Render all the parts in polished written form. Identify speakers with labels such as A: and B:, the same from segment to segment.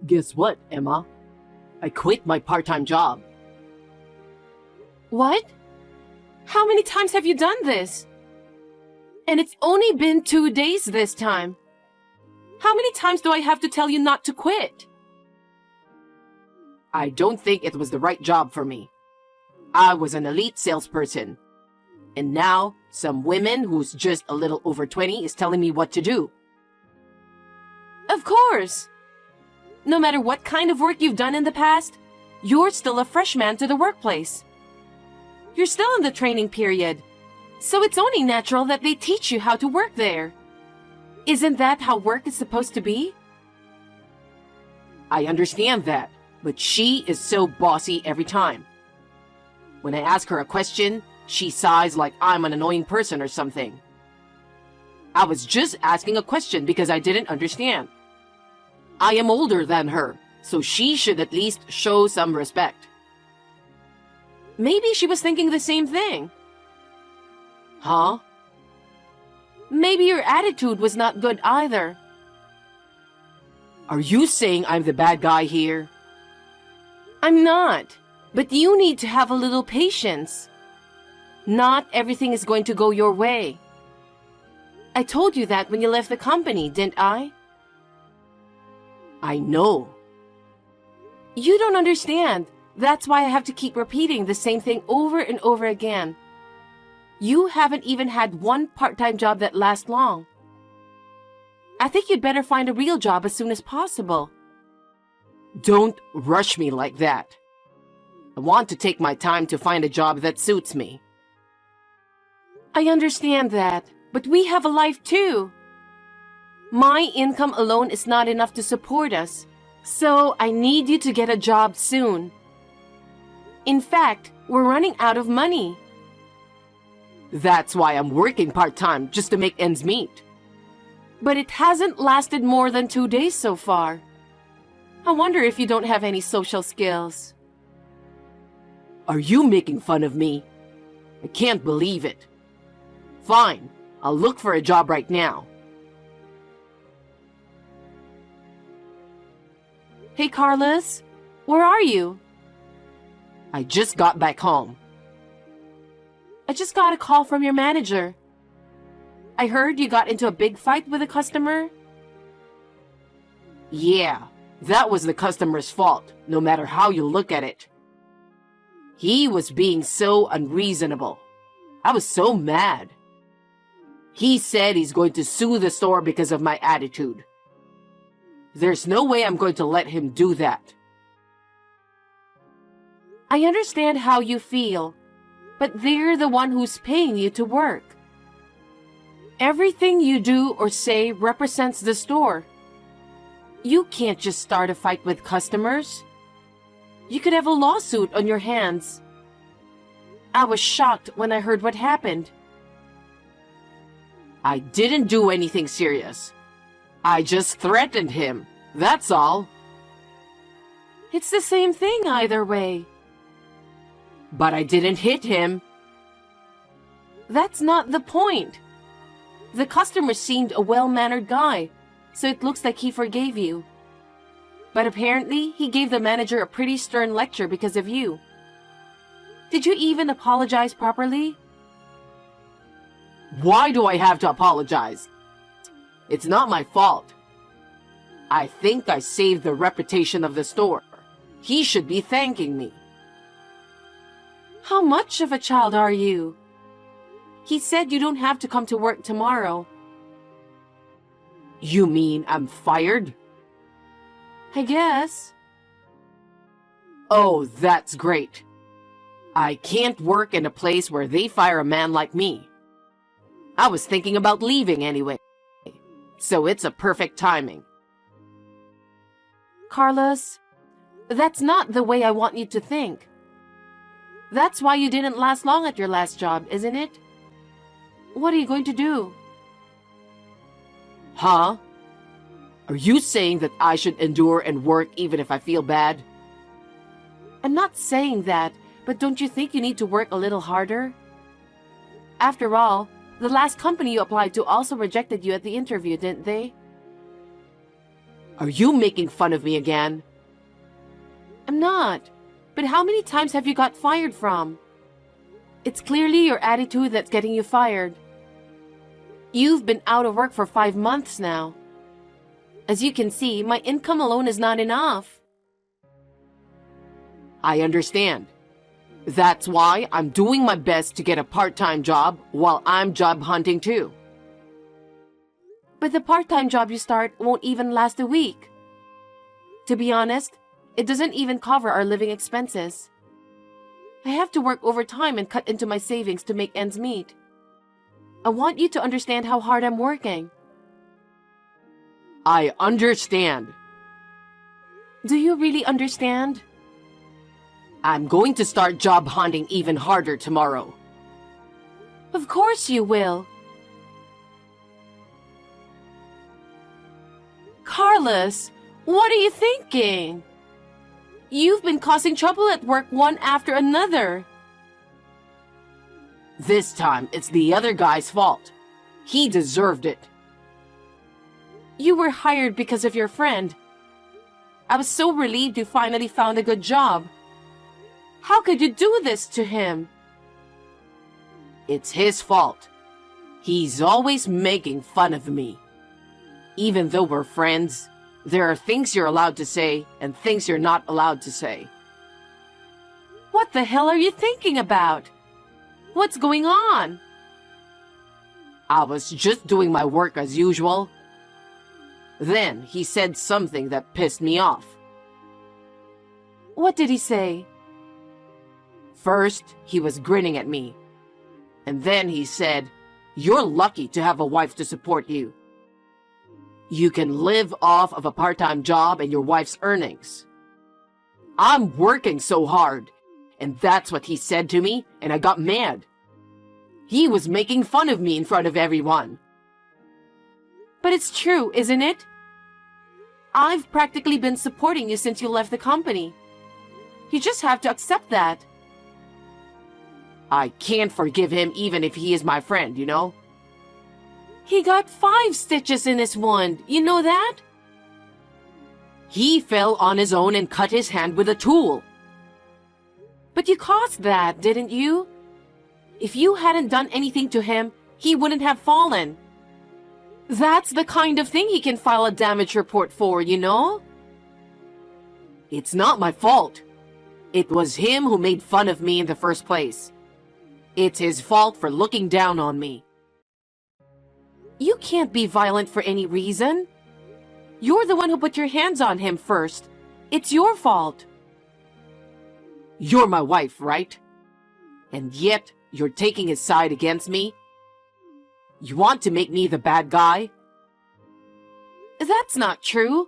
A: Guess what, Emma? I quit my part-time job.
B: What? How many times have you done this? And it's only been 2 days this time. How many times do I have to tell you not to quit?
A: I don't think it was the right job for me. I was an elite salesperson. And now, some woman who's just a little over 20 is telling me what to do.
B: Of course. No matter what kind of work you've done in the past, you're still a freshman to the workplace. You're still in the training period, so it's only natural that they teach you how to work there. Isn't that how work is supposed to be?
A: I understand that, but she is so bossy every time. When I ask her a question, she sighs like I'm an annoying person or something. I was just asking a question because I didn't understand. I am older than her, so she should at least show some respect.
B: Maybe she was thinking the same thing.
A: Huh?
B: Maybe your attitude was not good either.
A: Are you saying I'm the bad guy here?
B: I'm not, but you need to have a little patience. Not everything is going to go your way. I told you that when you left the company, didn't I?
A: I know.
B: You don't understand. That's why I have to keep repeating the same thing over and over again. You haven't even had one part-time job that lasts long. I think you'd better find a real job as soon as possible.
A: Don't rush me like that. I want to take my time to find a job that suits me.
B: I understand that, but we have a life too. My income alone is not enough to support us, so I need you to get a job soon. In fact, we're running out of money.
A: That's why I'm working part-time, just to make ends meet.
B: But it hasn't lasted more than 2 days so far. I wonder if you don't have any social skills.
A: Are you making fun of me? I can't believe it. Fine, I'll look for a job right now.
B: Hey, Carlos, where are you?
A: I just got back home.
B: I just got a call from your manager. I heard you got into a big fight with a customer.
A: Yeah, that was the customer's fault, no matter how you look at it. He was being so unreasonable. I was so mad. He said he's going to sue the store because of my attitude. There's no way I'm going to let him do that.
B: I understand how you feel, but they're the one who's paying you to work. Everything you do or say represents the store. You can't just start a fight with customers. You could have a lawsuit on your hands. I was shocked when I heard what happened.
A: I didn't do anything serious. I just threatened him, that's all.
B: It's the same thing either way.
A: But I didn't hit him.
B: That's not the point. The customer seemed a well-mannered guy, so it looks like he forgave you. But apparently, he gave the manager a pretty stern lecture because of you. Did you even apologize properly?
A: Why do I have to apologize? It's not my fault. I think I saved the reputation of the store. He should be thanking me.
B: How much of a child are you? He said you don't have to come to work tomorrow.
A: You mean I'm fired?
B: I guess.
A: Oh, that's great. I can't work in a place where they fire a man like me. I was thinking about leaving anyway, so it's a perfect timing.
B: Carlos, that's not the way I want you to think. That's why you didn't last long at your last job, isn't it? What are you going to do?
A: Huh? Are you saying that I should endure and work even if I feel bad?
B: I'm not saying that, but don't you think you need to work a little harder? After all, the last company you applied to also rejected you at the interview, didn't they?
A: Are you making fun of me again?
B: I'm not. But how many times have you got fired from? It's clearly your attitude that's getting you fired. You've been out of work for 5 months now. As you can see, my income alone is not enough.
A: I understand. That's why I'm doing my best to get a part-time job while I'm job hunting too.
B: But the part-time job you start won't even last a week. To be honest, it doesn't even cover our living expenses. I have to work overtime and cut into my savings to make ends meet. I want you to understand how hard I'm working.
A: I understand.
B: Do you really understand?
A: I'm going to start job hunting even harder tomorrow.
B: Of course you will. Carlos, what are you thinking? You've been causing trouble at work one after another.
A: This time, it's the other guy's fault. He deserved it.
B: You were hired because of your friend. I was so relieved you finally found a good job. How could you do this to him?
A: It's his fault. He's always making fun of me. Even though we're friends, there are things you're allowed to say and things you're not allowed to say.
B: What the hell are you thinking about? What's going on?
A: I was just doing my work as usual. Then he said something that pissed me off.
B: What did he say?
A: First, he was grinning at me. And then he said, "You're lucky to have a wife to support you. You can live off of a part-time job and your wife's earnings." I'm working so hard, and that's what he said to me, and I got mad. He was making fun of me in front of everyone.
B: But it's true, isn't it? I've practically been supporting you since you left the company. You just have to accept that.
A: I can't forgive him even if he is my friend, you know?
B: He got 5 stitches in his wound, you know that?
A: He fell on his own and cut his hand with a tool.
B: But you caused that, didn't you? If you hadn't done anything to him, he wouldn't have fallen. That's the kind of thing he can file a damage report for, you know?
A: It's not my fault. It was him who made fun of me in the first place. It's his fault for looking down on me.
B: You can't be violent for any reason. You're the one who put your hands on him first. It's your fault.
A: You're my wife, right? And yet, you're taking his side against me? You want to make me the bad guy?
B: That's not true.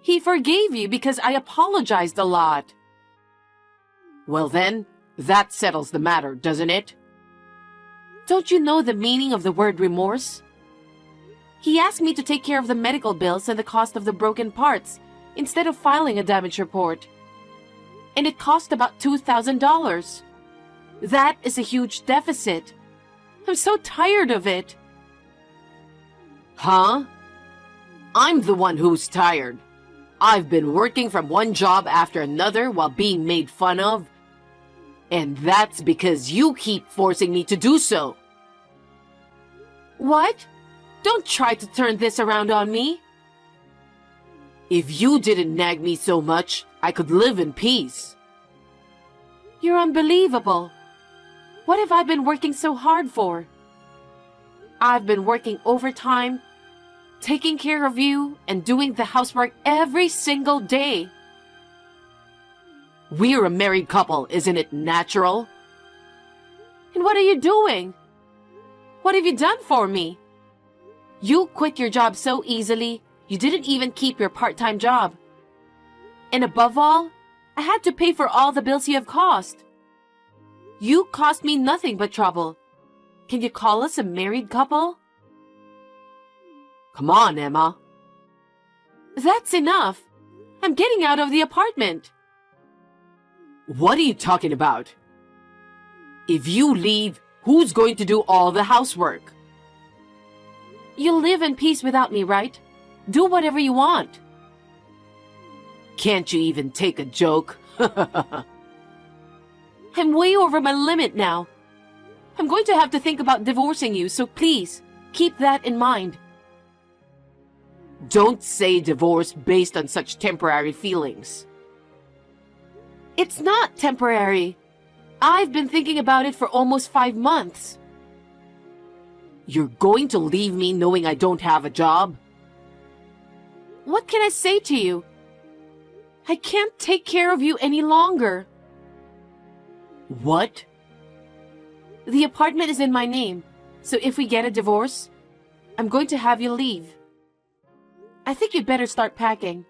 B: He forgave you because I apologized a lot.
A: Well then, that settles the matter, doesn't it?
B: Don't you know the meaning of the word remorse? He asked me to take care of the medical bills and the cost of the broken parts instead of filing a damage report. And it cost about $2,000. That is a huge deficit. I'm so tired of it.
A: Huh? I'm the one who's tired. I've been working from one job after another while being made fun of. And that's because you keep forcing me to do so.
B: What? Don't try to turn this around on me.
A: If you didn't nag me so much, I could live in peace.
B: You're unbelievable. What have I been working so hard for? I've been working overtime, taking care of you, and doing the housework every single day.
A: We're a married couple, isn't it natural?
B: And what are you doing? What have you done for me? You quit your job so easily, you didn't even keep your part-time job. And above all, I had to pay for all the bills you have caused. You cost me nothing but trouble. Can you call us a married couple?
A: Come on, Emma.
B: That's enough. I'm getting out of the apartment.
A: What are you talking about? If you leave, who's going to do all the housework?
B: You'll live in peace without me, right? Do whatever you want.
A: Can't you even take a joke?
B: I'm way over my limit now. I'm going to have to think about divorcing you, so please, keep that in mind.
A: Don't say divorce based on such temporary feelings.
B: It's not temporary. I've been thinking about it for almost 5 months.
A: You're going to leave me knowing I don't have a job?
B: What can I say to you? I can't take care of you any longer.
A: What?
B: The apartment is in my name, so if we get a divorce, I'm going to have you leave. I think you'd better start packing.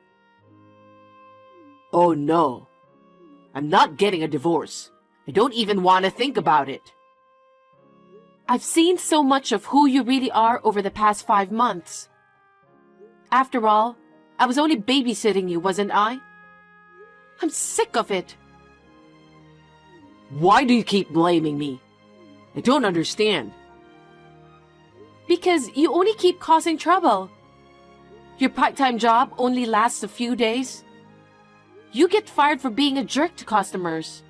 A: Oh no. I'm not getting a divorce. I don't even want to think about it.
B: I've seen so much of who you really are over the past 5 months. After all, I was only babysitting you, wasn't I? I'm sick of it.
A: Why do you keep blaming me? I don't understand.
B: Because you only keep causing trouble. Your part-time job only lasts a few days. You get fired for being a jerk to customers.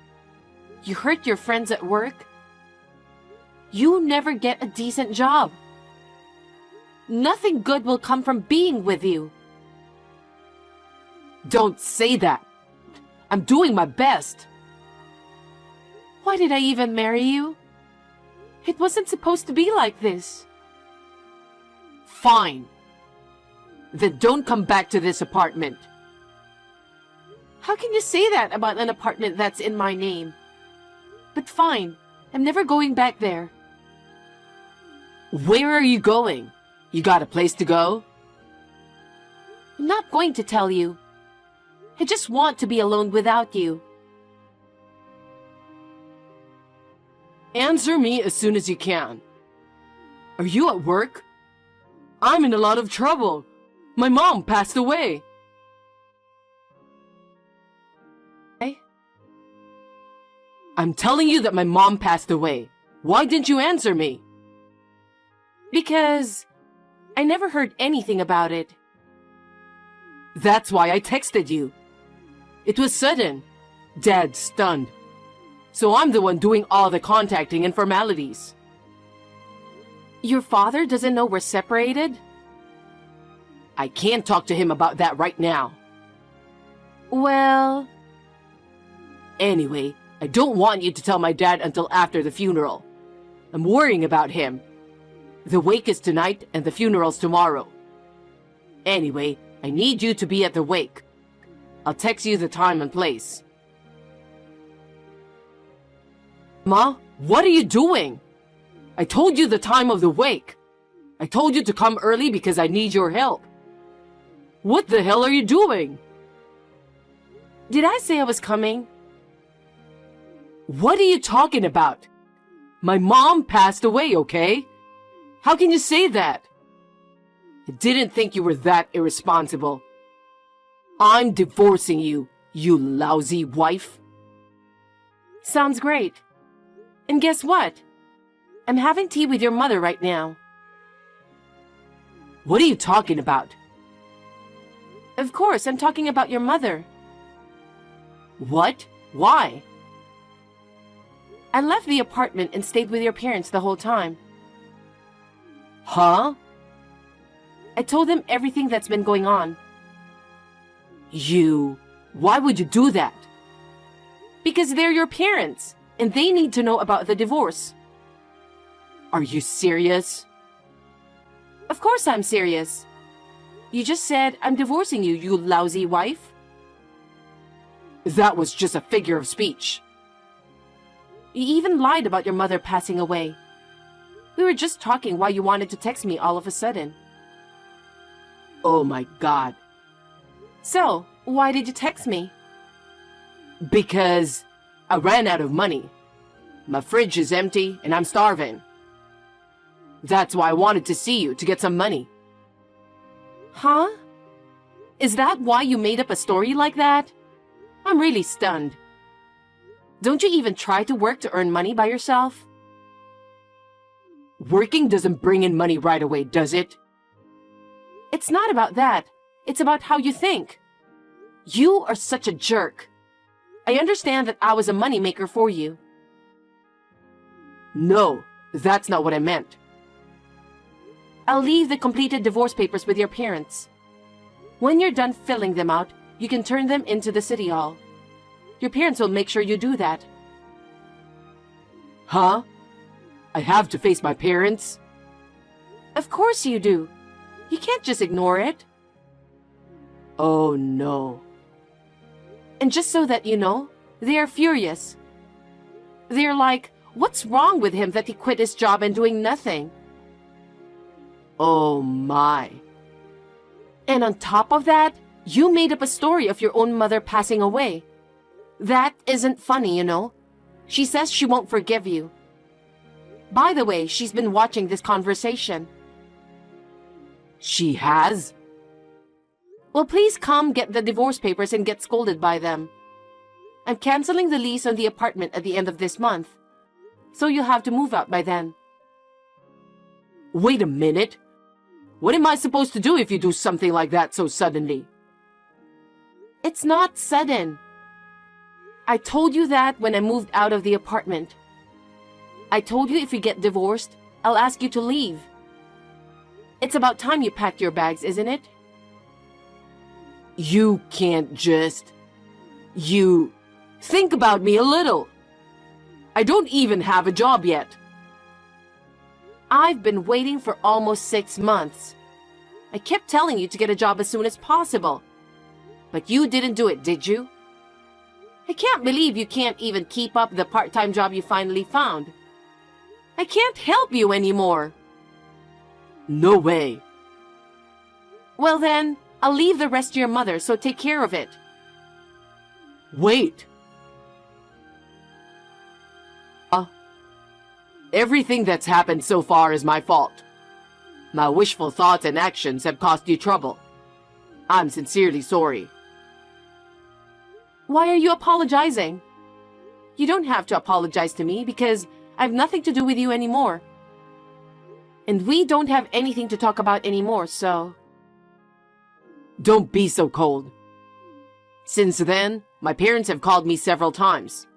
B: You hurt your friends at work. You never get a decent job. Nothing good will come from being with you.
A: Don't say that. I'm doing my best.
B: Why did I even marry you? It wasn't supposed to be like this.
A: Fine. Then don't come back to this apartment.
B: How can you say that about an apartment that's in my name? But fine, I'm never going back there.
A: Where are you going? You got a place to go?
B: I'm not going to tell you. I just want to be alone without you.
A: Answer me as soon as you can. Are you at work? I'm in a lot of trouble. My mom passed away. I'm telling you that my mom passed away. Why didn't you answer me?
B: Because I never heard anything about it.
A: That's why I texted you. It was sudden. Dad's stunned. So I'm the one doing all the contacting and formalities.
B: Your father doesn't know we're separated?
A: I can't talk to him about that right now.
B: Well...
A: Anyway, I don't want you to tell my dad until after the funeral. I'm worrying about him. The wake is tonight and the funeral's tomorrow. Anyway, I need you to be at the wake. I'll text you the time and place. Ma, what are you doing? I told you the time of the wake. I told you to come early because I need your help. What the hell are you doing?
B: Did I say I was coming?
A: What are you talking about? My mom passed away, okay? How can you say that? I didn't think you were that irresponsible. I'm divorcing you, you lousy wife.
B: Sounds great. And guess what? I'm having tea with your mother right now.
A: What are you talking about?
B: Of course, I'm talking about your mother.
A: What? Why?
B: I left the apartment and stayed with your parents the whole time.
A: Huh?
B: I told them everything that's been going on.
A: Why would you do that?
B: Because they're your parents, and they need to know about the divorce.
A: Are you serious?
B: Of course I'm serious. You just said I'm divorcing you, you lousy wife.
A: That was just a figure of speech.
B: You even lied about your mother passing away. We were just talking why you wanted to text me all of a sudden.
A: Oh my God.
B: So, why did you text me?
A: Because I ran out of money. My fridge is empty and I'm starving. That's why I wanted to see you to get some money.
B: Huh? Is that why you made up a story like that? I'm really stunned. Don't you even try to work to earn money by yourself?
A: Working doesn't bring in money right away, does it?
B: It's not about that. It's about how you think. You are such a jerk. I understand that I was a moneymaker for you.
A: No, that's not what I meant.
B: I'll leave the completed divorce papers with your parents. When you're done filling them out, you can turn them into the city hall. Your parents will make sure you do that.
A: Huh? I have to face my parents?
B: Of course you do. You can't just ignore it.
A: Oh no.
B: And just so that you know, they are furious. They're like, what's wrong with him that he quit his job and doing nothing?
A: Oh my.
B: And on top of that, you made up a story of your own mother passing away. That isn't funny, you know. She says she won't forgive you. By the way, she's been watching this conversation.
A: She has?
B: Well, please come get the divorce papers and get scolded by them. I'm canceling the lease on the apartment at the end of this month, so you'll have to move out by then.
A: Wait a minute. What am I supposed to do if you do something like that so suddenly?
B: It's not sudden. I told you that when I moved out of the apartment. I told you if you get divorced, I'll ask you to leave. It's about time you packed your bags, isn't it?
A: You can't just... You... Think about me a little. I don't even have a job yet.
B: I've been waiting for almost 6 months. I kept telling you to get a job as soon as possible. But you didn't do it, did you? I can't believe you can't even keep up the part-time job you finally found. I can't help you anymore.
A: No way.
B: Well then, I'll leave the rest to your mother, so take care of it.
A: Wait. Everything that's happened so far is my fault. My wishful thoughts and actions have caused you trouble. I'm sincerely sorry.
B: Why are you apologizing? You don't have to apologize to me because I have nothing to do with you anymore. And we don't have anything to talk about anymore, so...
A: Don't be so cold. Since then, my parents have called me several times.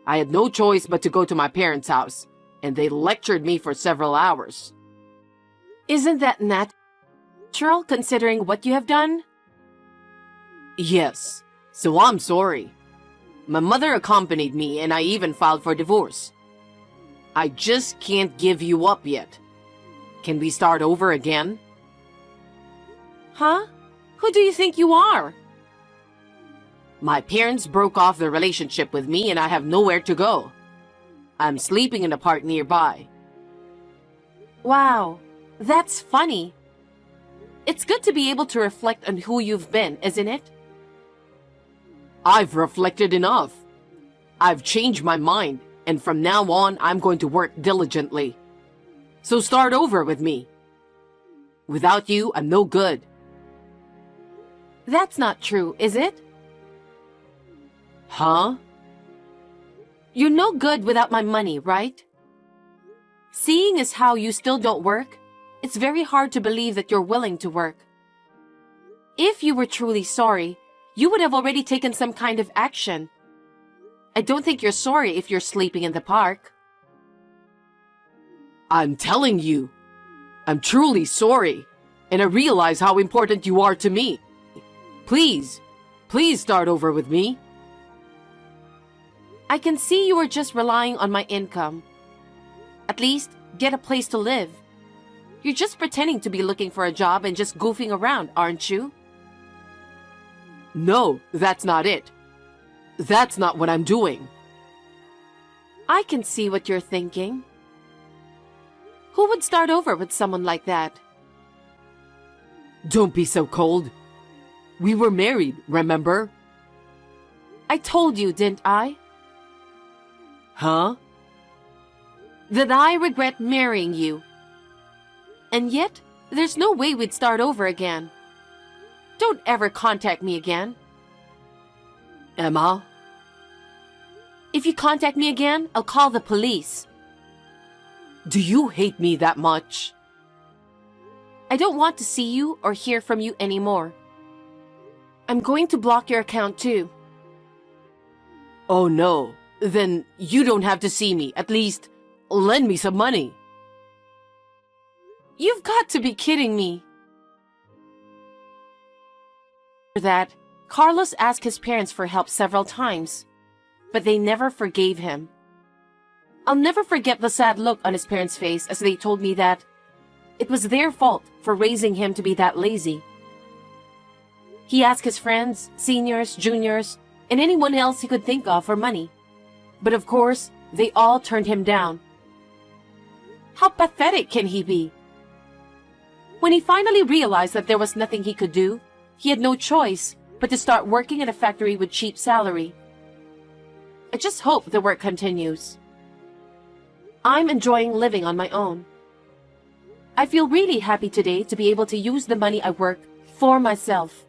A: I had no choice but to go to my parents' house, and they lectured me for several hours.
B: Isn't that natural considering what you have done?
A: Yes, so I'm sorry. My mother accompanied me and I even filed for divorce. I just can't give you up yet. Can we start over again?
B: Huh? Who do you think you are?
A: My parents broke off their relationship with me and I have nowhere to go. I'm sleeping in a park nearby.
B: Wow, that's funny. It's good to be able to reflect on who you've been, isn't it?
A: I've reflected enough. I've changed my mind, and from now on, I'm going to work diligently. So start over with me. Without you, I'm no good.
B: That's not true, is it?
A: Huh?
B: You're no good without my money, right? Seeing as how you still don't work, it's very hard to believe that you're willing to work. If you were truly sorry, you would have already taken some kind of action. I don't think you're sorry if you're sleeping in the park.
A: I'm telling you, I'm truly sorry, and I realize how important you are to me. Please, please start over with me.
B: I can see you are just relying on my income. At least, get a place to live. You're just pretending to be looking for a job and just goofing around, aren't you?
A: No, that's not it. That's not what I'm doing.
B: I can see what you're thinking. Who would start over with someone like that?
A: Don't be so cold. We were married, remember?
B: I told you, didn't I?
A: Huh?
B: That I regret marrying you. And yet, there's no way we'd start over again. Don't ever contact me again.
A: Emma?
B: If you contact me again, I'll call the police.
A: Do you hate me that much?
B: I don't want to see you or hear from you anymore. I'm going to block your account too.
A: Oh no, then you don't have to see me. At least, lend me some money.
B: You've got to be kidding me. For that, Carlos asked his parents for help several times, but they never forgave him. I'll never forget the sad look on his parents' face as they told me that it was their fault for raising him to be that lazy. He asked his friends, seniors, juniors, and anyone else he could think of for money. But of course, they all turned him down. How pathetic can he be? When he finally realized that there was nothing he could do, he had no choice but to start working in a factory with cheap salary. I just hope the work continues. I'm enjoying living on my own. I feel really happy today to be able to use the money I work for myself.